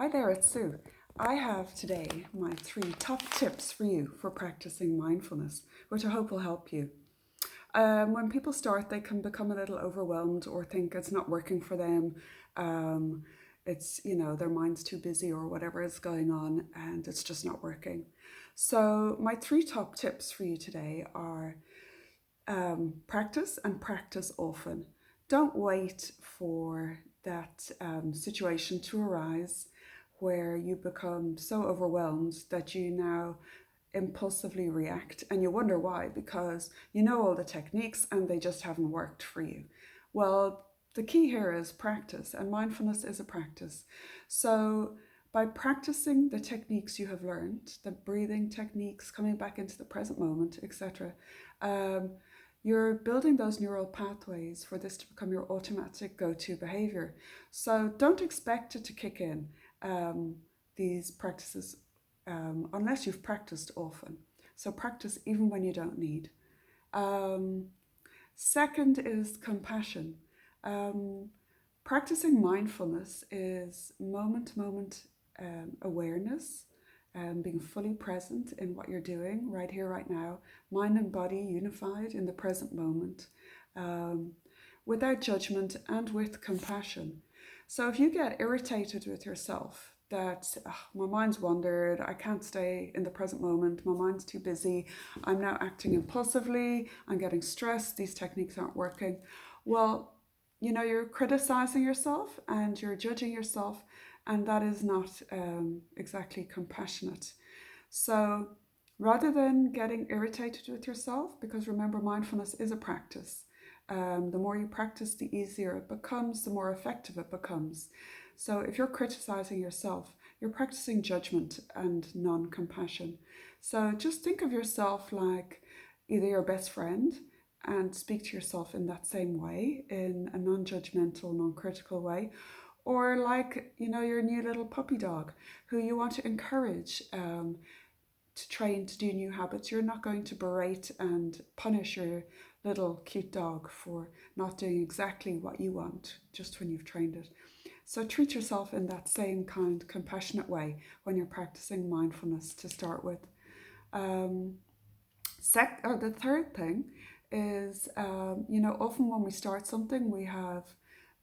Hi there, it's Sue. I have today my 3 top tips for you for practicing mindfulness, which I hope will help you. When people start, they can become a little overwhelmed or think it's not working for them. Um, their mind's too busy or whatever is going on and it's just not working. So, my 3 top tips for you today are practice and practice often. Don't wait for that situation to arise where you become so overwhelmed that you now impulsively react and you wonder why, because you know all the techniques and they just haven't worked for you. Well, the key here is practice, and mindfulness is a practice. So, by practicing the techniques you have learned, the breathing techniques, coming back into the present moment, etc., um, you're building those neural pathways for this to become your automatic go-to behavior. So don't expect it to kick in, these practices, unless you've practiced often. So practice even when you don't need. Um, Second is compassion. Um, Practicing mindfulness is moment to moment awareness, being fully present in what you're doing right here, right now, mind and body unified in the present moment, um, without judgment and with compassion. So if you get irritated with yourself, that my mind's wandered, I can't stay in the present moment, my mind's too busy, I'm now acting impulsively, I'm getting stressed, these techniques aren't working. Well, you're criticizing yourself and you're judging yourself, and that is not exactly compassionate. So rather than getting irritated with yourself, because remember, mindfulness is a practice. The more you practice, the easier it becomes, the more effective it becomes. So if you're criticizing yourself, you're practicing judgment and non-compassion. So just think of yourself like either your best friend and speak to yourself in that same way, in a non-judgmental, non-critical way, or like your new little puppy dog who you want to encourage to train to do new habits. You're not going to berate and punish your little cute dog for not doing exactly what you want just when you've trained it. So treat yourself in that same kind, compassionate way when you're practicing mindfulness to start with. Um, the third thing is, often when we start something, we have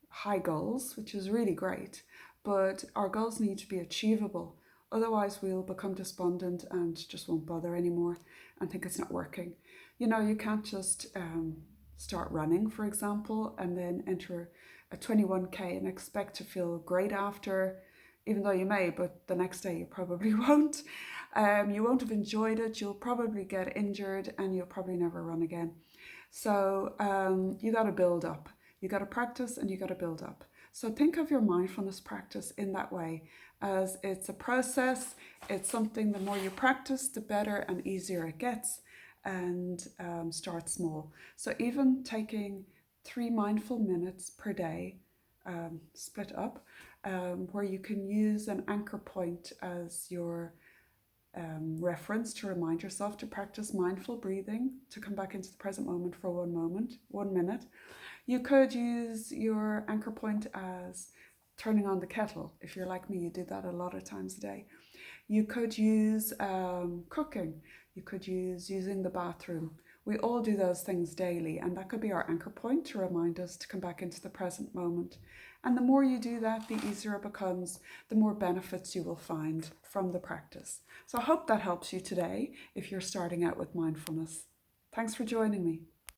high goals, which is really great, but our goals need to be achievable. Otherwise, we'll become despondent and just won't bother anymore and think it's not working. You can't just start running, for example, and then enter a 21K and expect to feel great after, even though you may, but the next day you probably won't. You won't have enjoyed it, you'll probably get injured, and you'll probably never run again. So you got to build up. You got to practice and you got to build up. So think of your mindfulness practice in that way, as it's a process. It's something, the more you practice, the better and easier it gets. And start small. So even taking 3 mindful minutes per day, split up, where you can use an anchor point as your reference to remind yourself to practice mindful breathing, to come back into the present moment for 1 minute. You could use your anchor point as turning on the kettle. If you're like me, you do that a lot of times a day. You could use cooking. You could use using the bathroom. We all do those things daily, and that could be our anchor point to remind us to come back into the present moment. And the more you do that, the easier it becomes, the more benefits you will find from the practice. So I hope that helps you today if you're starting out with mindfulness. Thanks for joining me.